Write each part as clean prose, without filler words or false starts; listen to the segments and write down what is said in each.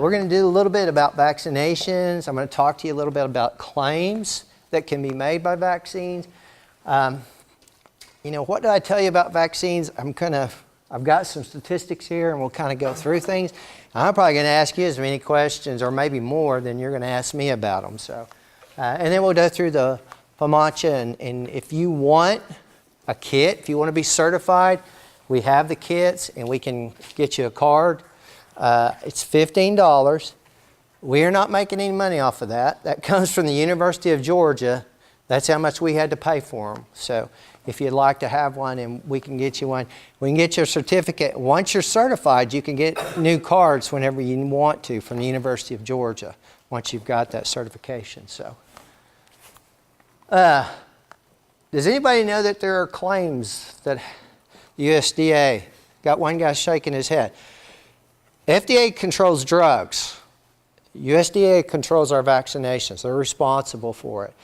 We're going to do a little bit about vaccinations. I'm going to talk to you a little bit about claims that can be made by vaccines. You know, what did I tell you about vaccines? I've got some statistics here, and we'll kind of go through things. I'm probably going to ask you as many questions, or maybe more, than you're going to ask me about them. So, and then we'll go through the Famacha, and if you want a kit, if you want to be certified, we have the kits, and we can get you a card. It's $15. We're not making any money off of that. That comes from the University of Georgia. That's how much we had to pay for them. So if you'd like to have one, and we can get you one. We can get you a certificate. Once you're certified, you can get new cards whenever you want to from the University of Georgia, once you've got that certification. So, does anybody know that there are claims that USDA, got one guy shaking his head. FDA controls drugs. USDA controls our vaccinations. They're responsible for it.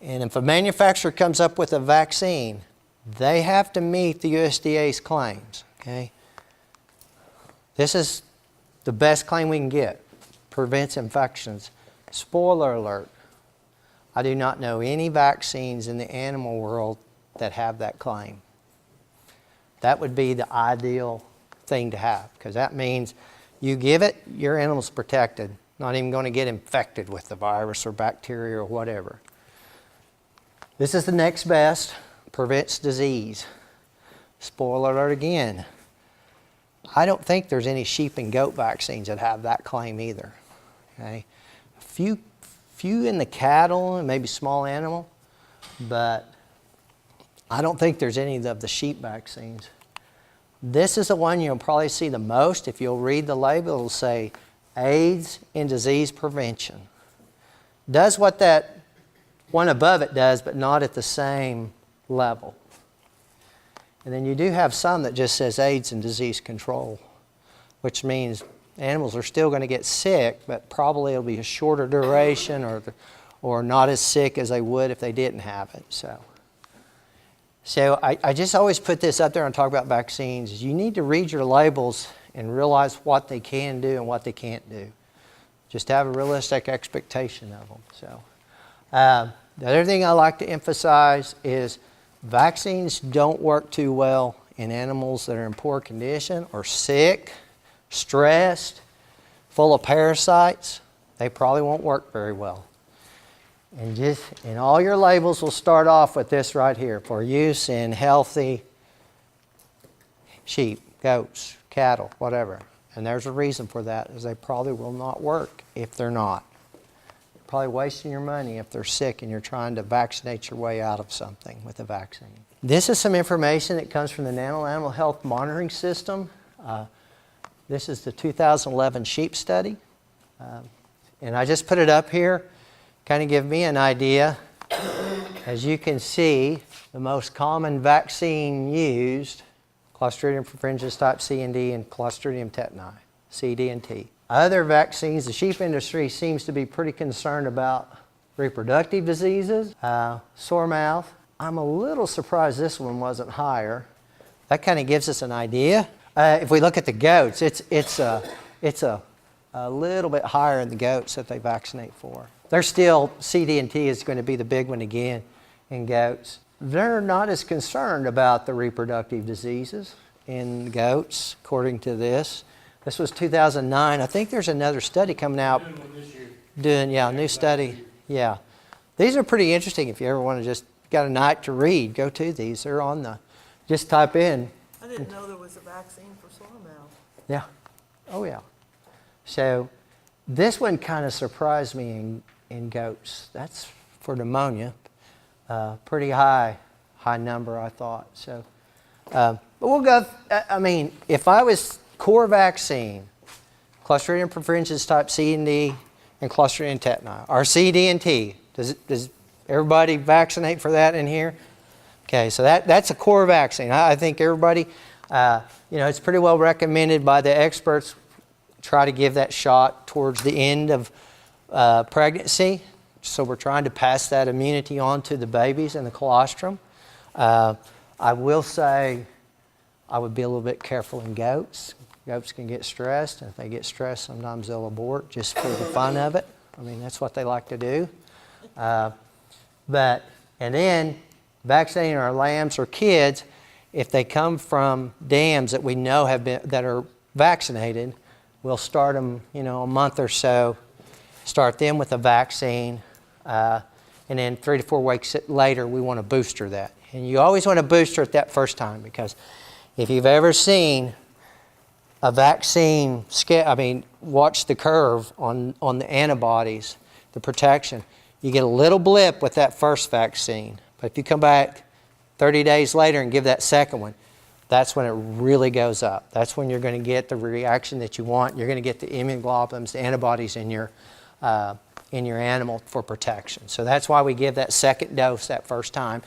And if a manufacturer comes up with a vaccine, they have to meet the USDA's claims, okay? This is the best claim we can get. Prevents infections. Spoiler alert, I do not know any vaccines in the animal world that have that claim. That would be the ideal thing to have, because that means you give it, your animal's protected, not even going to get infected with the virus or bacteria or whatever. This is the next best, prevents disease. Spoiler alert again. I don't think there's any sheep and goat vaccines that have that claim either. Okay? A few in the cattle and maybe small animal, but I don't think there's any of the sheep vaccines. This is the one you'll probably see the most. If you'll read the label, it'll say AIDS and disease prevention. Does what that one above it does, but not at the same level. And then you do have some that just says AIDS and disease control, which means animals are still going to get sick, but probably it'll be a shorter duration, or not as sick as they would if they didn't have it. So I just always put this up there and talk about vaccines. You need to read your labels and realize what they can do and what they can't do. Just have a realistic expectation of them. So, the other thing I like to emphasize is vaccines don't work too well in animals that are in poor condition or sick, stressed, full of parasites. They probably won't work very well. And all your labels will start off with this right here: for use in healthy sheep, goats, cattle, whatever. And there's a reason for that, is they probably will not work if they're not. You're probably wasting your money if they're sick and you're trying to vaccinate your way out of something with a vaccine. This is some information that comes from the National Animal Health Monitoring System. This is the 2011 sheep study. And I just put it up here, kind of give me an idea. As you can see, the most common vaccine used, Clostridium perfringens type C and D and Clostridium tetani, C, D, and T. Other vaccines, the sheep industry seems to be pretty concerned about reproductive diseases, sore mouth. I'm a little surprised this one wasn't higher. That kind of gives us an idea. If we look at the goats, it's a little bit higher in the goats that they vaccinate for. They're still, C, D, and T is going to be the big one again in goats. They're not as concerned about the reproductive diseases in goats, according to this. This was 2009. I think there's another study coming out. New study. Yeah. These are pretty interesting. If you ever want to just got a night to read, go to these. They're on the, just type in. I didn't know there was a vaccine for sore mouth. Yeah. Oh, yeah. So this one kind of surprised me in goats. That's for pneumonia. Pretty high number, I thought. So, but we'll go, I mean, if I was core vaccine, Clostridium perfringens type C and D, and Clostridium tetani, or C, D, and T. Does everybody vaccinate for that in here? Okay, so that's a core vaccine. I think everybody, it's pretty well recommended by the experts. Try to give that shot towards the end of pregnancy. So we're trying to pass that immunity on to the babies and the colostrum. I will say I would be a little bit careful in goats. Goats can get stressed, and if they get stressed, sometimes they'll abort just for the fun of it. I mean, that's what they like to do. And then vaccinating our lambs or kids, if they come from dams that we know that are vaccinated, we'll start them, a month or so, start them with a vaccine, and then 3 to 4 weeks later, we want to booster that. And you always want to booster it that first time, because if you've ever seen a vaccine, watch the curve on the antibodies, the protection, you get a little blip with that first vaccine. But if you come back 30 days later and give that second one, that's when it really goes up. That's when you're going to get the reaction that you want. You're going to get the immunoglobulins, the antibodies in your animal for protection. So that's why we give that second dose that first time.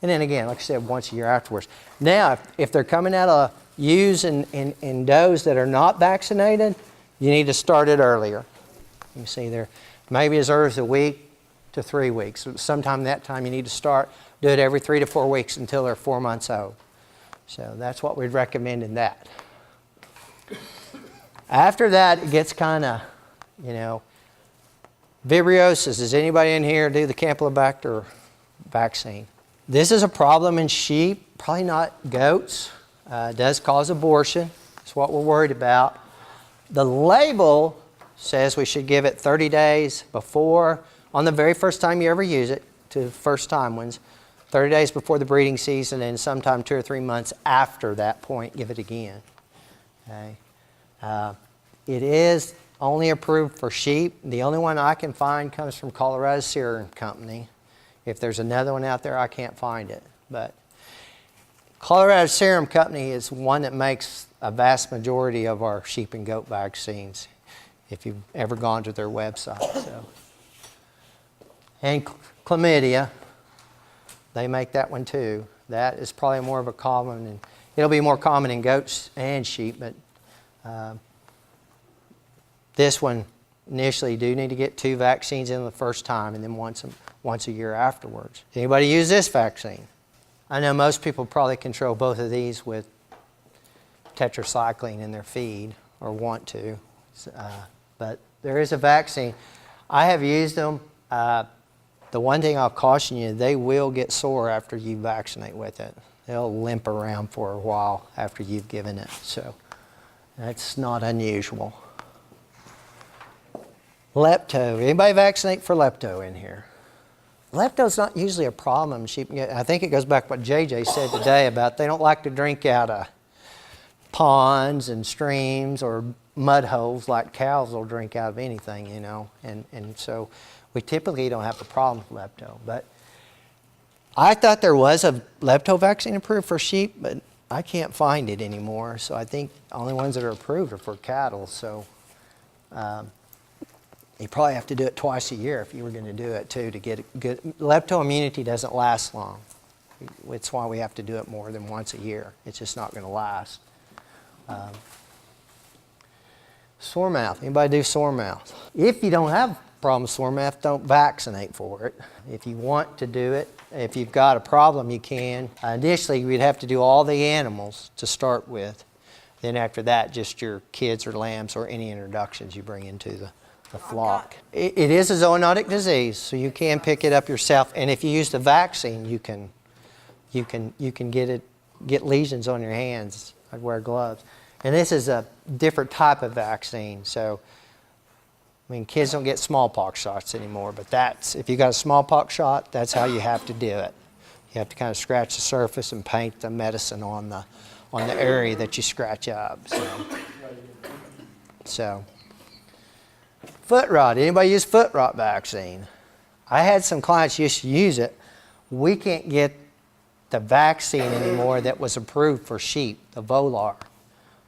And then again, like I said, once a year afterwards. Now, if they're coming out of ewes and does that are not vaccinated, you need to start it earlier. You can see there, maybe as early as a week to 3 weeks. Sometime that time you need to start. Do it every 3 to 4 weeks until they're 4 months old. So that's what we'd recommend in that. After that, it gets kind of, vibriosis. Does anybody in here do the Campylobacter vaccine? This is a problem in sheep, probably not goats. It does cause abortion. That's what we're worried about. The label says we should give it 30 days before, on the very first time you ever use it, to first time ones, 30 days before the breeding season, and sometime 2 or 3 months after that point, give it again. Okay. It is only approved for sheep. The only one I can find comes from Colorado Serum Company. If there's another one out there, I can't find it. But Colorado Serum Company is one that makes a vast majority of our sheep and goat vaccines, if you've ever gone to their website. So. And Chlamydia, they make that one too. That is probably more of a common, and it'll be more common in goats and sheep, but this one initially you do need to get 2 vaccines in the first time, and then once a year afterwards. Anybody use this vaccine? I know most people probably control both of these with tetracycline in their feed, or want to, but there is a vaccine. I have used them. The one thing I'll caution you, they will get sore after you vaccinate with it. They'll limp around for a while after you've given it, so that's not unusual. Lepto. Anybody vaccinate for lepto in here? Lepto's not usually a problem in sheep. I think it goes back to what JJ said today about they don't like to drink out of ponds and streams or mud holes like cows will drink out of anything, and so we typically don't have a problem with lepto. But I thought there was a lepto vaccine approved for sheep, but I can't find it anymore. So I think the only ones that are approved are for cattle. So you probably have to do it twice a year if you were going to do it too to get good. Lepto immunity doesn't last long. It's why we have to do it more than once a year. It's just not going to last. Sore mouth. Anybody do sore mouth? If you don't have a problem with sore mouth, don't vaccinate for it. If you want to do it, if you've got a problem, you can. Initially, we'd have to do all the animals to start with. Then after that, just your kids or lambs or any introductions you bring into the flock. It is a zoonotic disease, so you can pick it up yourself. And if you use the vaccine, you can get lesions on your hands. I'd wear gloves. And this is a different type of vaccine. So, kids don't get smallpox shots anymore, but if you got a smallpox shot, that's how you have to do it. You have to kind of scratch the surface and paint the medicine on the area that you scratch up. So. Foot rot. Anybody use foot rot vaccine? I had some clients used to use it. We can't get the vaccine anymore that was approved for sheep, the Volar.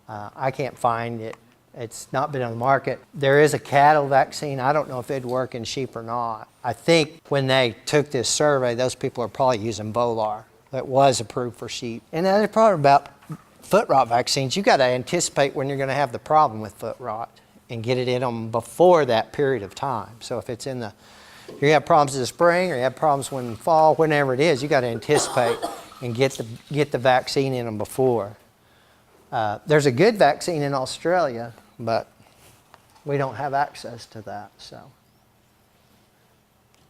I can't find it. It's not been on the market. There is a cattle vaccine. I don't know if it'd work in sheep or not. I think when they took this survey, those people are probably using Volar that was approved for sheep. And the other part about foot rot vaccines, you got to anticipate when you're going to have the problem with foot rot and get it in them before that period of time. So if it's you have problems in the spring or you have problems in fall, whenever it is, you got to anticipate and get the vaccine in them before. There's a good vaccine in Australia, but we don't have access to that. So,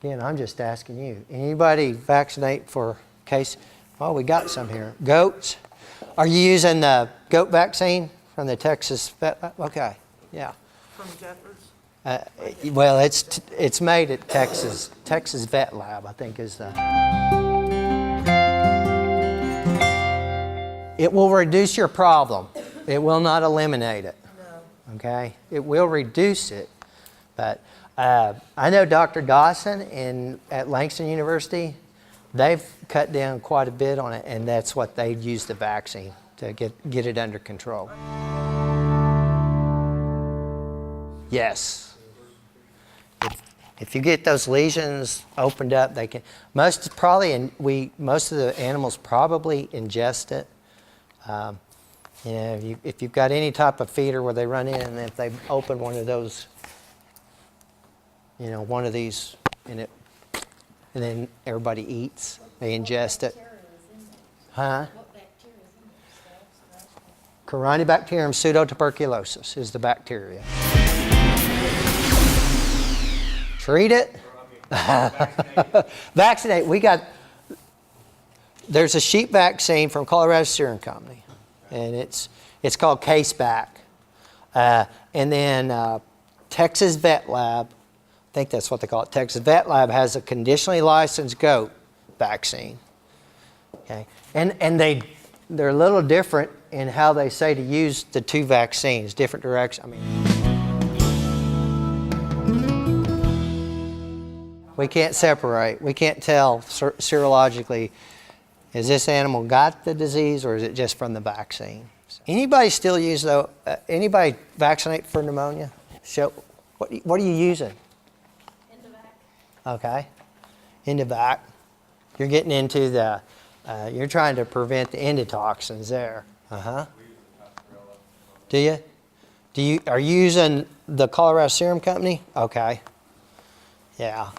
again, I'm just asking you. Anybody vaccinate for case? Oh, we got some here. Goats. Are you using the goat vaccine from the Texas vet? Okay, yeah. From Jeffers? Well, it's made at Texas Vet Lab, I think is the. It will reduce your problem. It will not eliminate it. No. Okay? It will reduce it. But I know Dr. Dawson at Langston University, they've cut down quite a bit on it, and that's what they use the vaccine to get it under control. Yes. If you get those lesions opened up, they can. Most of the animals probably ingest it. If you've got any type of feeder where they run in, and if they open one of those, one of these, and then everybody eats, they ingest it. Huh? What bacteria is in there? Corynebacterium pseudotuberculosis is the bacteria. Treat it. Vaccinate. There's a sheep vaccine from Colorado Serum Company, and it's called Caseback. And then Texas Vet Lab, I think that's what they call it. Texas Vet Lab has a conditionally licensed goat vaccine. Okay, and they're a little different in how they say to use the two vaccines, different directions. We can't separate. We can't tell serologically, is this animal got the disease or is it just from the vaccine? Anybody still use though? Anybody vaccinate for pneumonia? What are you using? Endovac. Okay, Endovac. You're getting into the. You're trying to prevent the endotoxins there. Do you? Are you using the Colorado Serum Company? Okay. Yeah.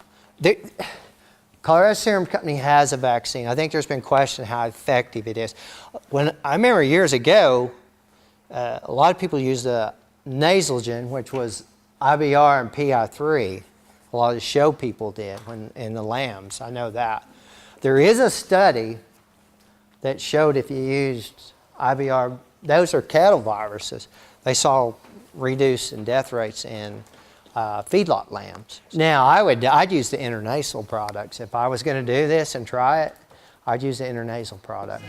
Colorado Serum Company has a vaccine. I think there's been question how effective it is. When I remember years ago, a lot of people used the Nasalgen, which was IBR and PI3. A lot of the show people did in the lambs. I know that. There is a study that showed if you used IBR, those are cattle viruses, they saw reduce in death rates in feedlot lambs. Now, I'd use the intranasal products. If I was going to do this and try it, I'd use the intranasal product.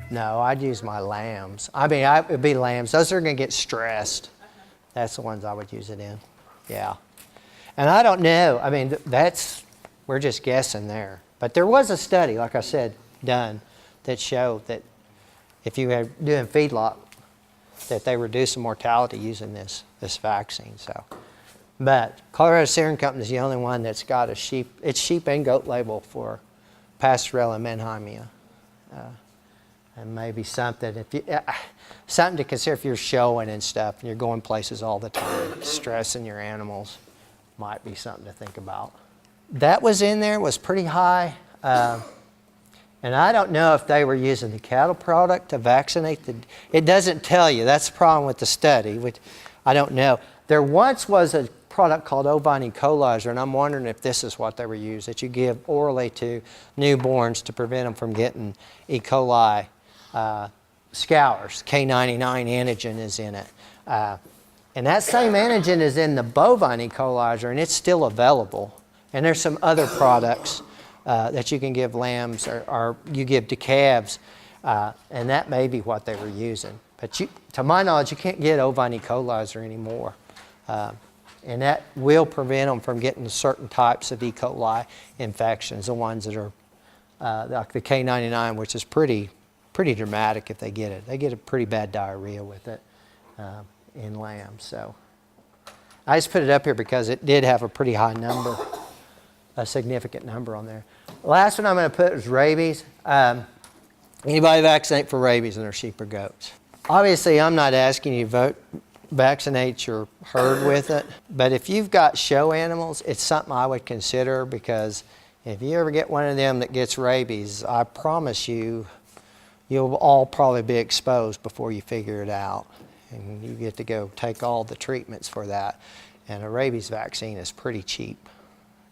No, I'd use my lambs. It would be lambs. Those are going to get stressed. That's the ones I would use it in. Yeah. And I don't know. We're just guessing there. But there was a study, like I said, done that showed that if you were doing feedlot, that they reduce the mortality using this vaccine. So, but Colorado Serum Company is the only one that's got it's sheep and goat label for Pastorella menhaimia, and maybe something something to consider if you're showing and stuff and you're going places all the time, stressing your animals, might be something to think about. That was in there, was pretty high. And I don't know if they were using the cattle product to vaccinate it doesn't tell you. That's the problem with the study, which I don't know. There once was a product called ovine equalizer, and I'm wondering if this is what they were using, that you give orally to newborns to prevent them from getting E. coli scours. K99 antigen is in it. And that same antigen is in the bovine equalizer, and it's still available. And there's some other products that you can give lambs or you give to calves, and that may be what they were using. But to my knowledge, you can't get ovine equalizer anymore. And that will prevent them from getting certain types of E. coli infections, the ones that are like the K99, which is pretty dramatic if they get it. They get a pretty bad diarrhea with it in lambs. So I just put it up here because it did have a pretty high number, a significant number on there. The last one I'm going to put is rabies. Anybody vaccinate for rabies in their sheep or goats? Obviously, I'm not asking you to vaccinate your herd with it, but if you've got show animals, it's something I would consider because If you ever get one of them that gets rabies, I promise you, you'll all probably be exposed before you figure it out. And you get to go take all the treatments for that. And a rabies vaccine is pretty cheap,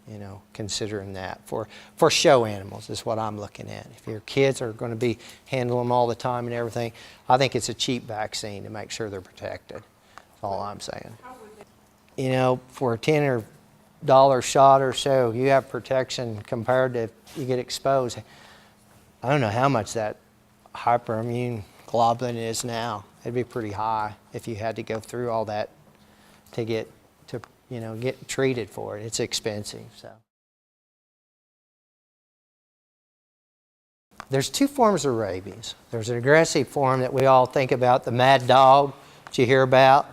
you know, considering that. For show animals is what I'm looking at. If your kids are going to be handling them all the time and everything, I think it's a cheap vaccine to make sure they're protected. That's all I'm saying. You know, for a $10 shot or so, you have protection compared to if you get exposed. I don't know how much that hyperimmune globulin is now. It'd be pretty high if you had to go through all that to get treated for it. It's expensive. So there's two forms of rabies. There's an aggressive form that we all think about, the mad dog that you hear about.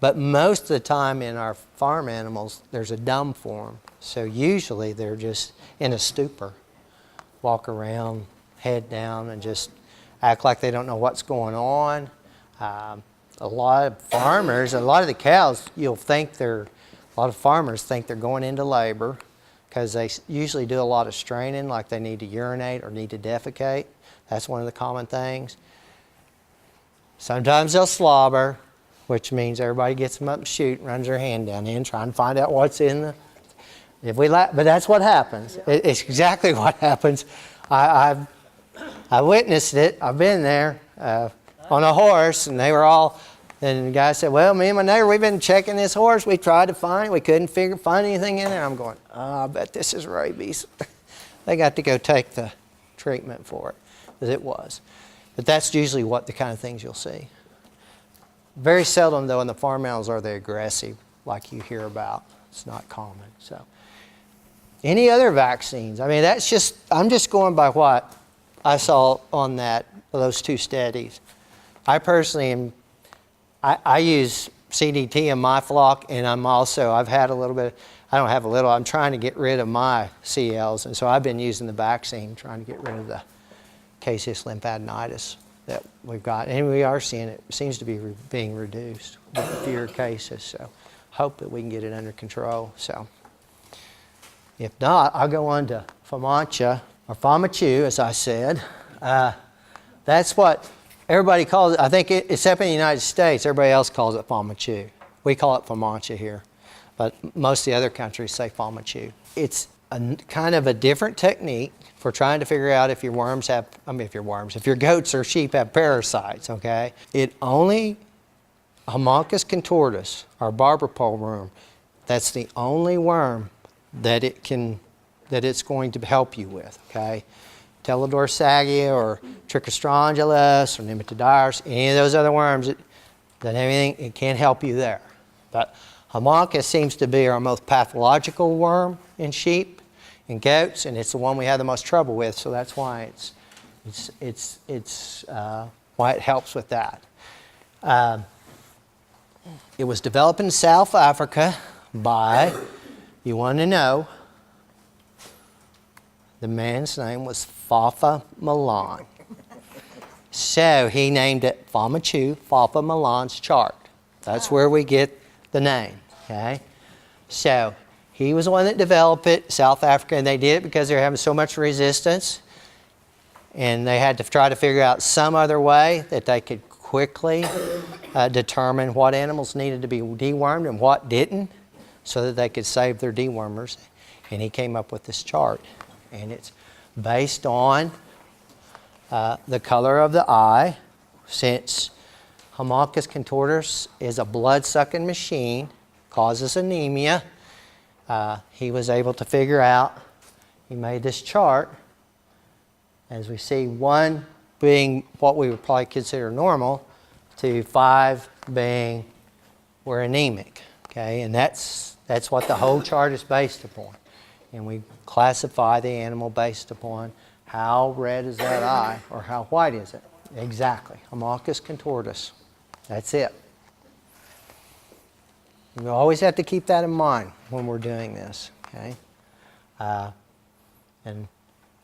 But most of the time in our farm animals, there's a dumb form. So usually they're just in a stupor, walk around, head down, and just act like they don't know what's going on. A lot of farmers, a lot of the cows, a lot of farmers think they're going into labor because they usually do a lot of straining, like they need to urinate or need to defecate. That's one of the common things. Sometimes they'll slobber, which means everybody gets them up and shoot, runs their hand down in, trying to find out what's in the. But that's what happens. It's exactly what happens. I witnessed it. I've been there on a horse, and they were all. And the guy said, "Well, me and my neighbor, we've been checking this horse. We tried to find it. We couldn't find anything in there." I'm going, "Oh, I bet this is rabies." They got to go take the treatment for it, as it was. But that's usually what the kind of things you'll see. Very seldom, though, in the farm animals are they aggressive, like you hear about. It's not common. So, any other vaccines? I mean, I'm just going by what I saw on those two studies. I personally I use CDT in my flock, and I've had a little bit, I'm trying to get rid of my CLs, and so I've been using the vaccine, trying to get rid of the caseous lymphadenitis that we've got. And we are seeing it seems to be being reduced with fewer cases, so hope that we can get it under control. So if not, I'll go on to Famacha, or Famacha, as I said. That's what everybody calls it. I think except in the United States, everybody else calls it Famacha. We call it Famacha here, but most of the other countries say Famacha. It's kind of a different technique for trying to figure out if your goats or sheep have parasites, okay? Haemonchus contortus, our barber pole worm, that's the only worm that it's going to help you with, okay? Telodorsagia or Trichostrongylus or Nematodirus, any of those other worms, it can't help you there. But Haemonchus seems to be our most pathological worm in sheep and goats, and it's the one we have the most trouble with, so that's why why it helps with that. It was developed in South Africa by, you want to know, the man's name was Fafa Milan. So he named it Famacha, Fafa Milan's chart. That's where we get the name, okay? So he was the one that developed it, South Africa, and they did it because they were having so much resistance. And they had to try to figure out some other way that they could quickly determine what animals needed to be dewormed and what didn't, so that they could save their dewormers. And he came up with this chart. And it's based on the color of the eye, since Haemonchus contortus is a blood-sucking machine, causes anemia. He was able to figure out, he made this chart, as we see, 1 being what we would probably consider normal, to 5 being we're anemic, okay? And that's what the whole chart is based upon. And we classify the animal based upon how red is that eye or how white is it. Exactly. Haemonchus contortus. That's it. We always have to keep that in mind when we're doing this. Okay. And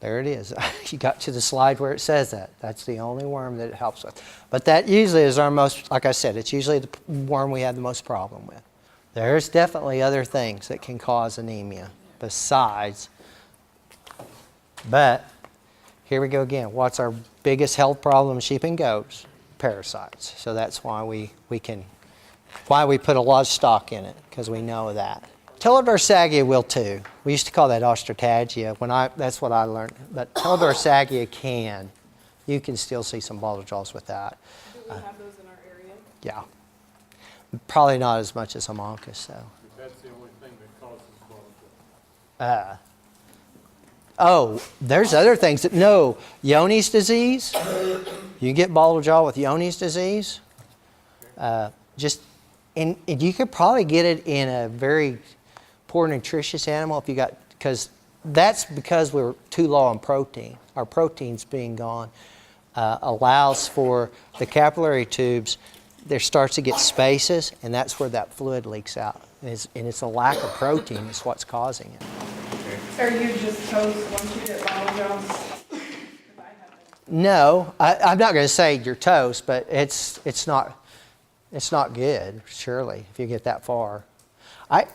there it is. You got to the slide where it says that. That's the only worm that it helps with. But that usually is our most, like I said, it's usually the worm we have the most problem with. There's definitely other things that can cause anemia besides But here we go again. What's our biggest health problem in sheep and goats? Parasites. So that's why we put a lot of stock in it, because we know that. Telodorsagia will too. We used to call that ostratagia. That's what I learned. But Telodorsagia can. You can still see some bottle jaws with that. Do we have those in our area? Yeah. Probably not as much as Homoncus, though. That's the only thing that causes bottle jaw. Oh, there's other things. No, Johne's disease. You get bottle jaw with Johne's disease. And you could probably get it in a very poor nutritious animal if you got, because we're too low on protein. Our protein's being gone allows for the capillary tubes. There starts to get spaces, and that's where that fluid leaks out. And it's a lack of protein is what's causing it. Are you just toast once you get bottle jaws? 'Cause I haven't. No, I'm not going to say you're toast, but it's not good, surely, if you get that far. I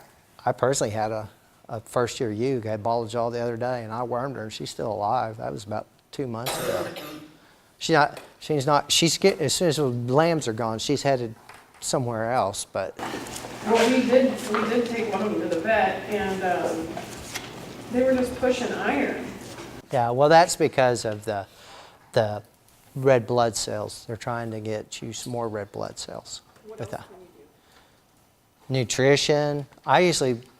personally had a first-year ewe who had bottle jaw the other day, and I wormed her, and she's still alive. That was about 2 months ago. She's getting, as soon as the lambs are gone, she's headed somewhere else, but. Well, we did take one of them to the vet, and they were just pushing iron. Yeah, well, that's because of the red blood cells. They're trying to get you some more red blood cells. What with else that. can you do? Nutrition.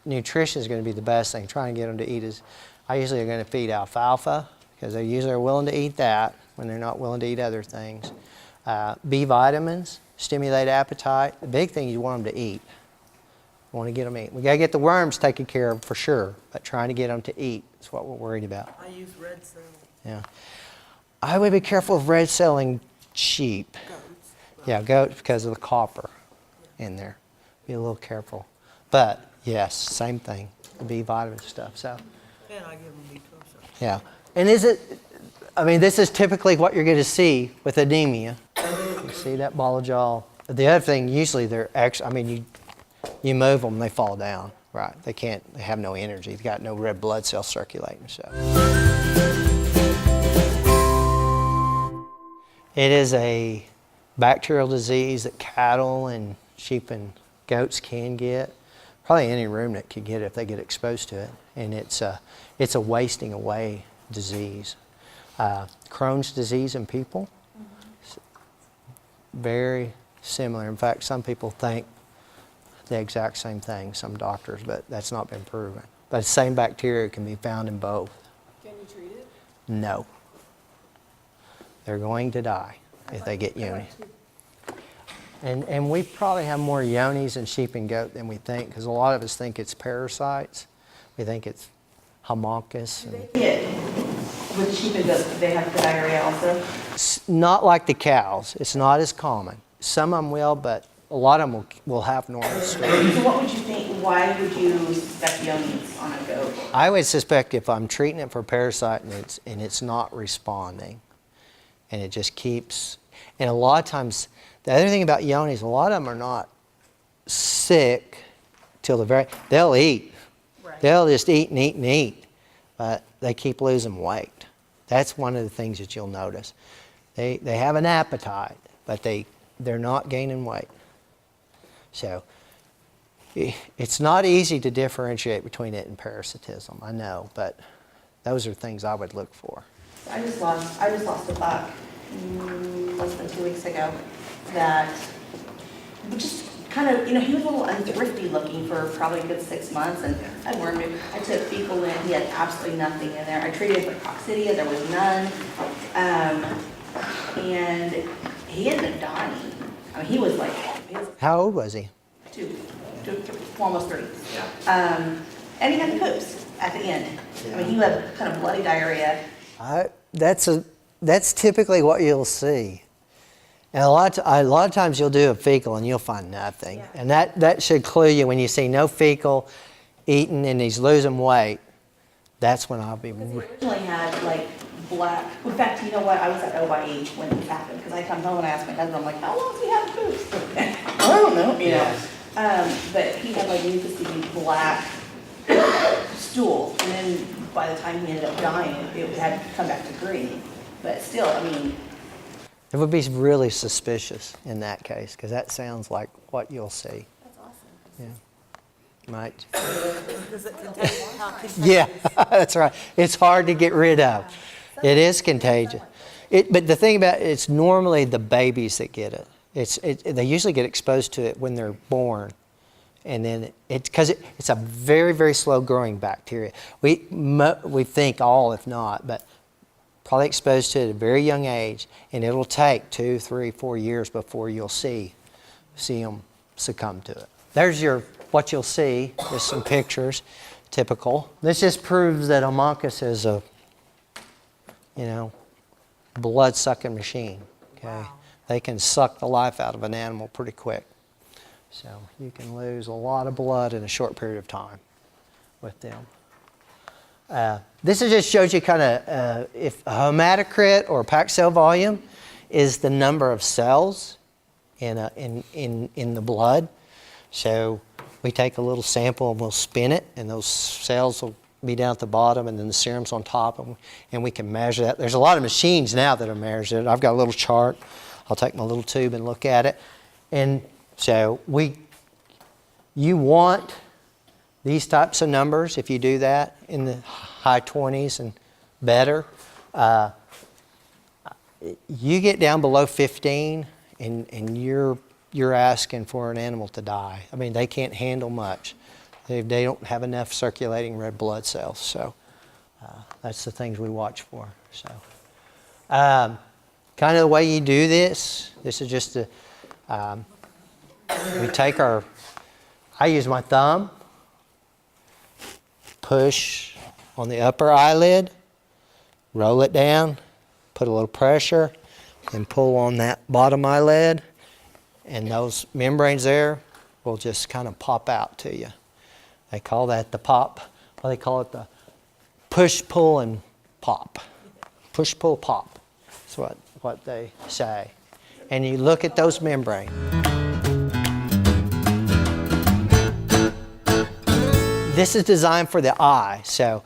Nutrition is going to be the best thing. Trying to get them to eat I usually are going to feed alfalfa, because they usually are willing to eat that when they're not willing to eat other things. B vitamins, stimulate appetite. The big thing you want them to eat. You want to get them to eat. We got to get the worms taken care of for sure, but trying to get them to eat is what we're worried about. I use red cell Yeah. I would be careful of red selling sheep. goats. Yeah, goats, because of the copper in there. Be a little careful. But yes, same thing. The B vitamin stuff. So And I give them B12. yeah. And this is typically what you're going to see with anemia. You see that ball of jaw. The other thing, usually you move them, they fall down. Right. They have no energy. They've got no red blood cells circulating. So it is a bacterial disease that cattle and sheep and goats can get. Probably any ruminant could get it if they get exposed to it. And it's a wasting away disease. Crohn's disease in people, very similar. In fact, some people think the exact same thing, some doctors, but that's not been proven. But the same bacteria can be found in both. Can you treat it? No. They're going to die if they get Johne. And we probably have more Johne's in sheep and goat than we think, because a lot of us think it's parasites. We think it's Homoncus. With sheep and goats, do they have the diarrhea also? Not like the cows. It's not as common. Some of them will, but a lot of them will have normal stories. So what would you think, why would you suspect Johne's on a goat? I would suspect if I'm treating it for parasite and it's not responding, and it just keeps, and a lot of times, the other thing about Johne's, a lot of them are not sick till they'll eat. Right. They'll just eat and eat and eat, but they keep losing weight. That's one of the things that you'll notice. They have an appetite, but they're not gaining weight. So it's not easy to differentiate between it and parasitism, I know, but those are things I would look for. I just lost a buck less than 2 weeks ago that just kind of, he was a little unthrifty looking for probably a good 6 months, and I wormed him. I took fecal in, he had absolutely nothing in there. I treated for coccidia, there was none, and he ended up dying. I mean, he was How old was he? almost 3. And he had the poops at the end. I mean, he had kind of bloody diarrhea. That's typically what you'll see. And a lot of times you'll do a fecal and you'll find nothing. Yeah. And that should clue you when you see no fecal eating and he's losing weight. That's when I'll be. He originally had black. In fact, you know what? I was at OYE when this happened, because I come home and I ask my husband, I'm like, how long has he had poops? I don't know. But he had mucousy black stool, and then by the time he ended up dying, it had come back to green. But still, I mean, It would be really suspicious in that case, because that sounds like what you'll see. That's awesome. Yeah. Might. Does it contain, how contagious? Yeah, that's right. It's hard to get rid of. It is contagious. But the thing about it, it's normally the babies that get it. They usually get exposed to it when they're born. And then because it's a very, very slow growing bacteria. We think all, if not, but probably exposed to it at a very young age, and it'll take 2, 3, 4 years before you'll see them succumb to it. There's what you'll see. There's some pictures, typical. This just proves that Homuncus is a, blood-sucking machine. Okay, Wow. They can suck the life out of an animal pretty quick. So you can lose a lot of blood in a short period of time with them. This just shows you kind of if a hematocrit or packed cell volume is the number of cells in the blood. So we take a little sample and we'll spin it, and those cells will be down at the bottom, and then the serum's on top, and we can measure that. There's a lot of machines now that are measured. I've got a little chart. I'll take my little tube and look at it. And so you want these types of numbers, if you do that, in the high 20s and better. You get down below 15 and you're asking for an animal to die. I mean, they can't handle much. They don't have enough circulating red blood cells. So that's the things we watch for. So kind of the way you do this is just we take I use my thumb, push on the upper eyelid, roll it down, put a little pressure, and pull on that bottom eyelid, and those membranes there will just kind of pop out to you. They call that the pop, or they call it the push, pull, and pop. Push, pull, pop. That's what they say. And you look at those membranes. This is designed for the eye, so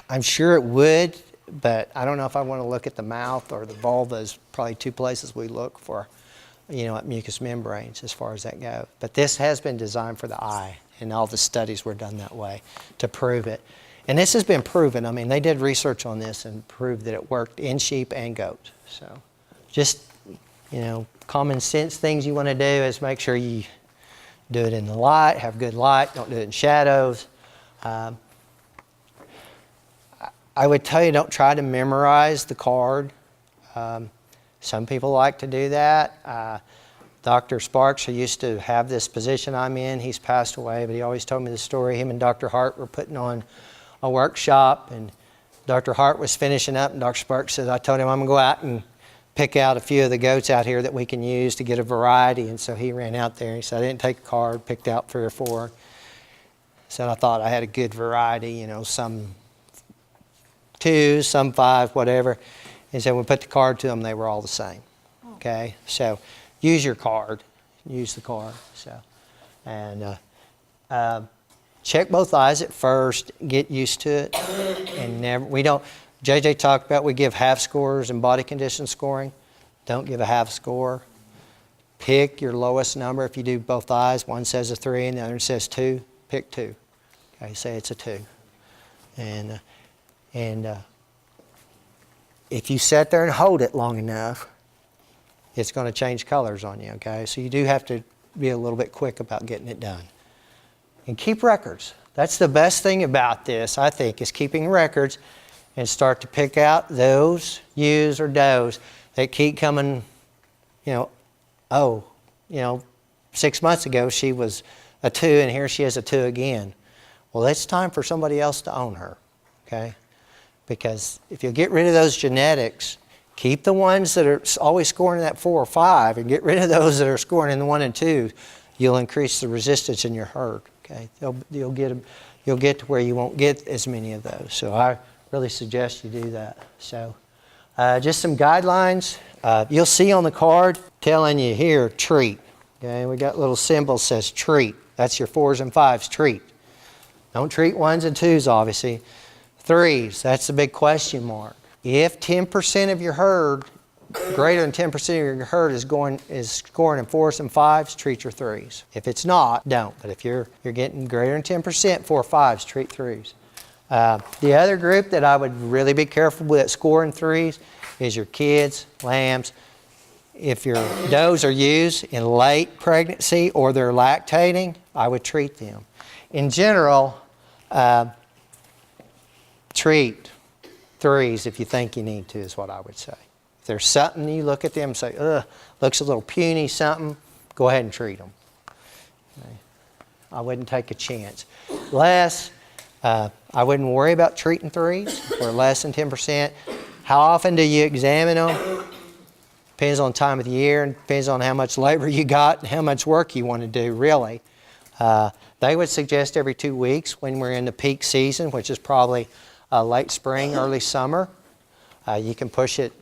I'm sure it would, but I don't know if I want to look at the mouth or the vulva is probably two places we look for, at mucous membranes as far as that goes. But this has been designed for the eye, and all the studies were done that way to prove it. And this has been proven. I mean, they did research on this and proved that it worked in sheep and goats. So just, common sense things you want to do is make sure you do it in the light, have good light, don't do it in shadows. I would tell you, don't try to memorize the card. Some people like to do that. Dr. Sparks, who used to have this position I'm in, he's passed away, but he always told me the story. Him and Dr. Hart were putting on a workshop, and Dr. Hart was finishing up, and Dr. Sparks said, I told him I'm going to go out and pick out a few of the goats out here that we can use to get a variety. And so he ran out there, and he said, I didn't take a card, picked out 3 or 4. Said I thought I had a good variety, some 2, some 5, whatever. And so we put the card to them, they were all the same. Okay, so use your card, use the card. So, and check both eyes at first, get used to it, and JJ talked about we give half scores in body condition scoring. Don't give a half score. Pick your lowest number. If you do both eyes, one says a 3 and the other says 2, pick 2. Okay, say it's a 2. And if you sit there and hold it long enough, it's going to change colors on you, okay? So you do have to be a little bit quick about getting it done. And keep records. That's the best thing about this, I think, is keeping records and start to pick out those ewes or does that keep coming, 6 months ago she was a 2 and here she is a 2 again. Well, it's time for somebody else to own her, okay? Because if you get rid of those genetics, keep the ones that are always scoring that 4 or 5 and get rid of those that are scoring in the 1 and 2, you'll increase the resistance in your herd, okay? You'll get to where you won't get as many of those. So I really suggest you do that. So just some guidelines. You'll see on the card telling you here, treat. Okay, we got little symbol that says treat. That's your 4s and 5s, treat. Don't treat 1s and 2s, obviously. Threes, that's the big question mark. If 10% of your herd, greater than 10% of your herd is scoring in 4s and 5s, treat your 3s. If it's not, don't. But if you're getting greater than 10%, 4 or 5s, treat 3s. The other group that I would really be careful with at scoring 3s is your kids, lambs. If your does are used in late pregnancy or they're lactating, I would treat them. In general, treat 3s if you think you need to, is what I would say. If there's something you look at them and say, ugh, looks a little puny, something, go ahead and treat them. Okay. I wouldn't take a chance. Less, I wouldn't worry about treating 3s or less than 10%. How often do you examine them? Depends on the time of the year and depends on how much labor you got and how much work you want to do, really. They would suggest every 2 weeks when we're in the peak season, which is probably late spring, early summer. You can push it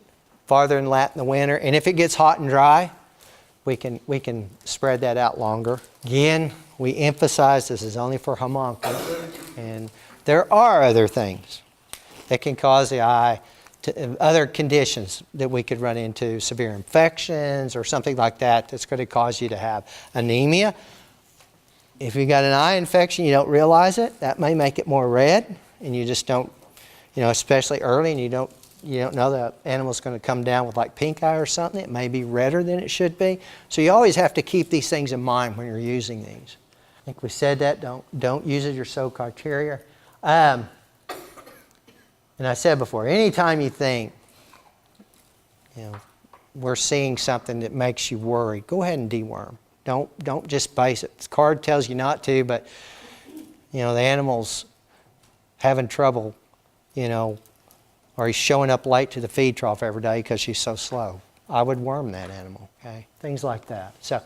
farther and late in the winter. And if it gets hot and dry, we can spread that out longer. Again, we emphasize this is only for homunculus. And there are other things that can cause the eye to other conditions that we could run into, severe infections or something like that that's going to cause you to have anemia. If you got an eye infection, you don't realize it. That may make it more red, and you just don't, especially early, and you don't know the animal's going to come down with like pink eye or something. It may be redder than it should be. So you always have to keep these things in mind when you're using these. I think we said that. Don't use it as your sole criteria. And I said before, anytime you think, we're seeing something that makes you worry, go ahead and deworm. Don't just base it. The card tells you not to, but the animal's having trouble, or he's showing up late to the feed trough every day because she's so slow. I would worm that animal, okay? Things like that. So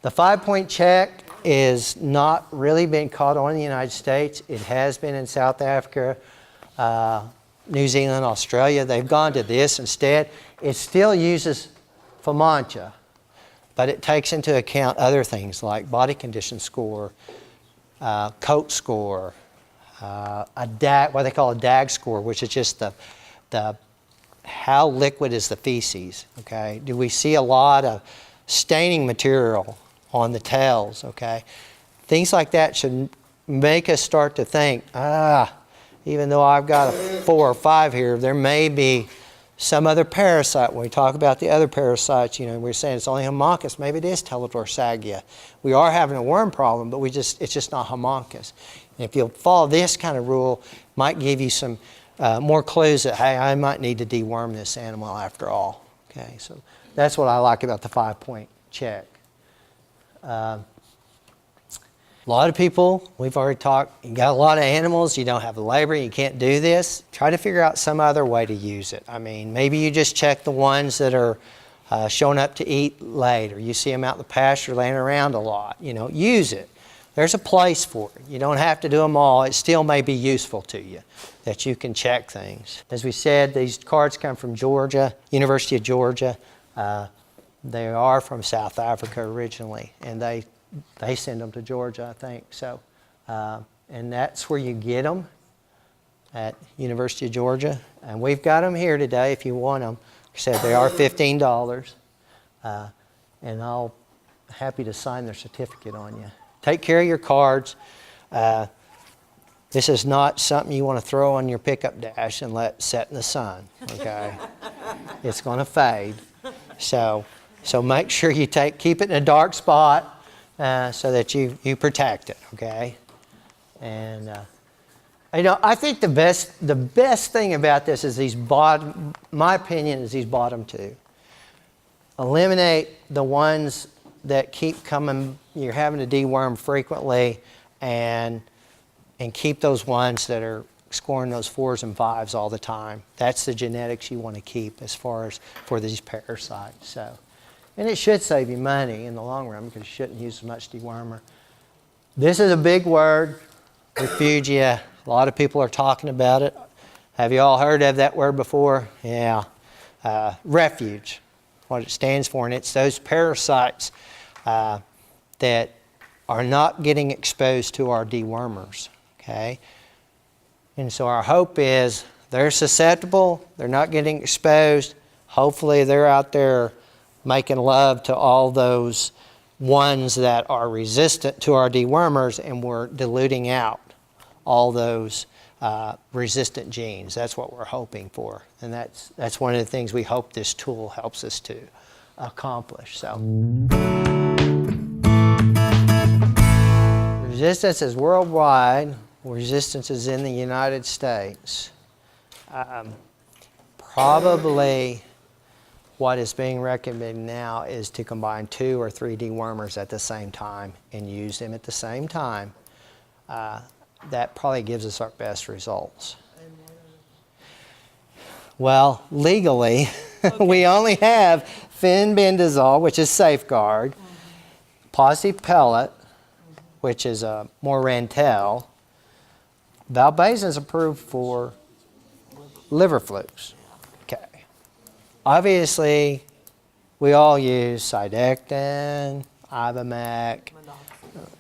the 5-point check is not really been caught on in the United States. It has been in South Africa, New Zealand, Australia. They've gone to this instead. It still uses Famacha, but it takes into account other things like body condition score, coat score, a DAG, what they call a DAG score, which is just the how liquid is the feces, okay? Do we see a lot of staining material on the tails, okay? Things like that should make us start to think, even though I've got a 4 or 5 here, there may be some other parasite. When we talk about the other parasites, we're saying it's only homunculus. Maybe it is Teledorsagia. We are having a worm problem, but it's just not homunculus. And if you'll follow this kind of rule, it might give you some more clues that, hey, I might need to deworm this animal after all. Okay, so that's what I like about the 5-point check. A lot of people, we've already talked, you got a lot of animals, you don't have the labor, you can't do this. Try to figure out some other way to use it. I mean, maybe you just check the ones that are showing up to eat late, or you see them out in the pasture laying around a lot. Use it. There's a place for it. You don't have to do them all. It still may be useful to you that you can check things. As we said, these cards come from Georgia, University of Georgia. They are from South Africa originally, and they send them to Georgia, I think. So, and that's where you get them, at University of Georgia. And we've got them here today if you want them. Like I said, they are $15. And I'll be happy to sign their certificate on you. Take care of your cards. This is not something you want to throw on your pickup dash and let set in the sun, okay? It's going to fade. So make sure you keep it in a dark spot. So that you protect it, okay? And I think the best thing about this is my opinion is these bottom 2. Eliminate the ones that keep coming. You're having to deworm frequently, and keep those ones that are scoring those 4s and 5s all the time. That's the genetics you want to keep as far as for these parasites. So. And it should save you money in the long run because you shouldn't use as much dewormer. This is a big word, refugia. A lot of people are talking about it. Have you all heard of that word before? Yeah. Refuge, what it stands for. And it's those parasites that are not getting exposed to our dewormers. Okay? And so our hope is they're susceptible, they're not getting exposed. Hopefully they're out there making love to all those ones that are resistant to our dewormers, and we're diluting out all those resistant genes. That's what we're hoping for. And that's one of the things we hope this tool helps us to accomplish. So resistance is worldwide. Resistance is in the United States. Probably what is being recommended now is to combine 2 or 3 dewormers at the same time and use them at the same time. That probably gives us our best results. Well, legally, we only have fenbendazole, which is Safeguard, positive pellet, which is a Morantel. Valbazen is approved for liver flukes. Okay. Obviously, we all use Sidectin, Ivamac.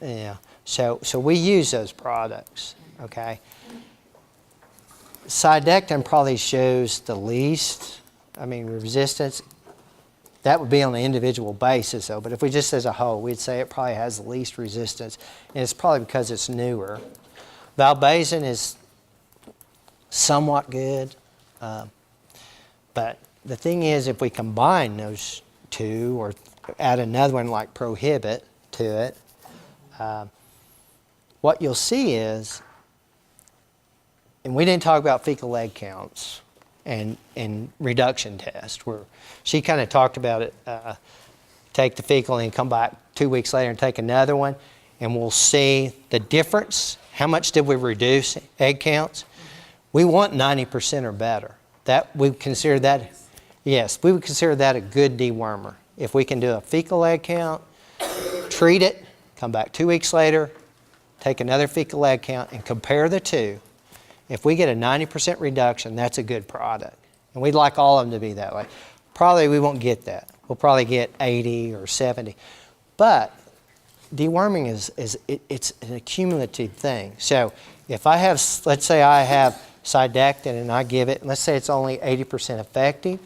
Yeah. So we use those products. Okay. Sidectin probably shows the least. I mean, resistance. That would be on an individual basis, though. But if we just as a whole, we'd say it probably has the least resistance, and it's probably because it's newer. Valbazen is somewhat good, but the thing is, if we combine those 2 or add another one like Prohibit to it, what you'll see is, and we didn't talk about fecal egg counts and reduction test, where she kind of talked about it, take the fecal and come back 2 weeks later and take another one, and we'll see the difference. How much did we reduce egg counts? We want 90% or better. That we consider that, yes, we would consider that a good dewormer. If we can do a fecal egg count, treat it, come back 2 weeks later, take another fecal egg count, and compare the 2. If we get a 90% reduction, that's a good product. And we'd like all of them to be that way. Probably we won't get that. We'll probably get 80 or 70. But deworming it's an accumulative thing. So if I have, let's say I have Sidectin and I give it, let's say it's only 80% effective.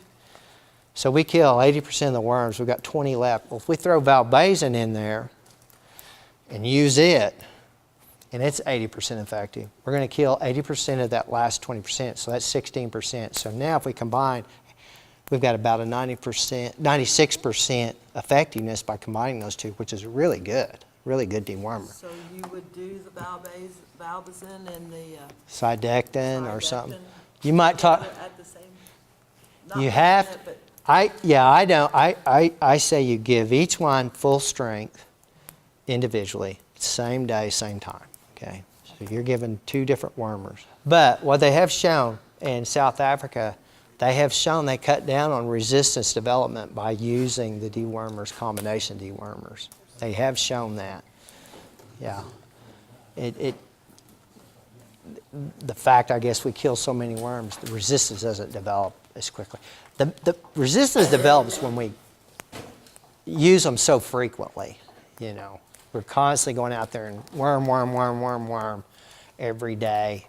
So we kill 80% of the worms, we've got 20 left. Well, if we throw Valbazen in there and use it, and it's 80% effective, we're going to kill 80% of that last 20%, so that's 16%. So now if we combine, we've got about a 96% effectiveness by combining those 2, which is really good dewormer. So you would do the Valbazen and the Sidectin or Sidectin something. You might talk. at the same. You have. Minute, but I don't. I say you give each one full strength individually, same day, same time. Okay, so you're given 2 different wormers. But what they have shown in South Africa, they have shown they cut down on resistance development by using the dewormers, combination dewormers. They have shown that. Yeah. The fact, I guess, we kill so many worms, the resistance doesn't develop as quickly. The resistance develops when we use them so frequently, you know. We're constantly going out there and worm every day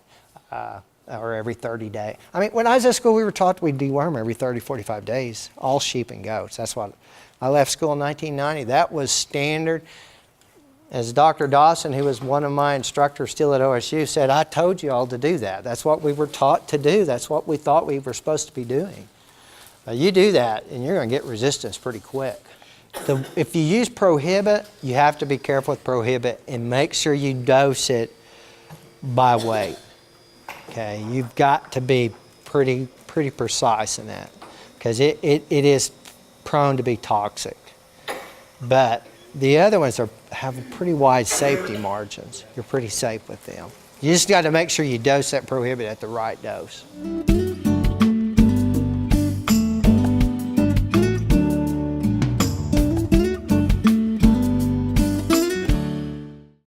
or every 30 days. I mean, when I was at school, we were taught we'd deworm every 30, 45 days, all sheep and goats. That's what I left school in 1990. That was standard. As Dr. Dawson, who was one of my instructors still at OSU, said, I told you all to do that. That's what we were taught to do. That's what we thought we were supposed to be doing. You do that, and you're going to get resistance pretty quick. If you use Prohibit, you have to be careful with Prohibit and make sure you dose it by weight. Okay, you've got to be pretty precise in that, because it is prone to be toxic. But the other ones have pretty wide safety margins. You're pretty safe with them. You just got to make sure you dose that Prohibit at the right dose.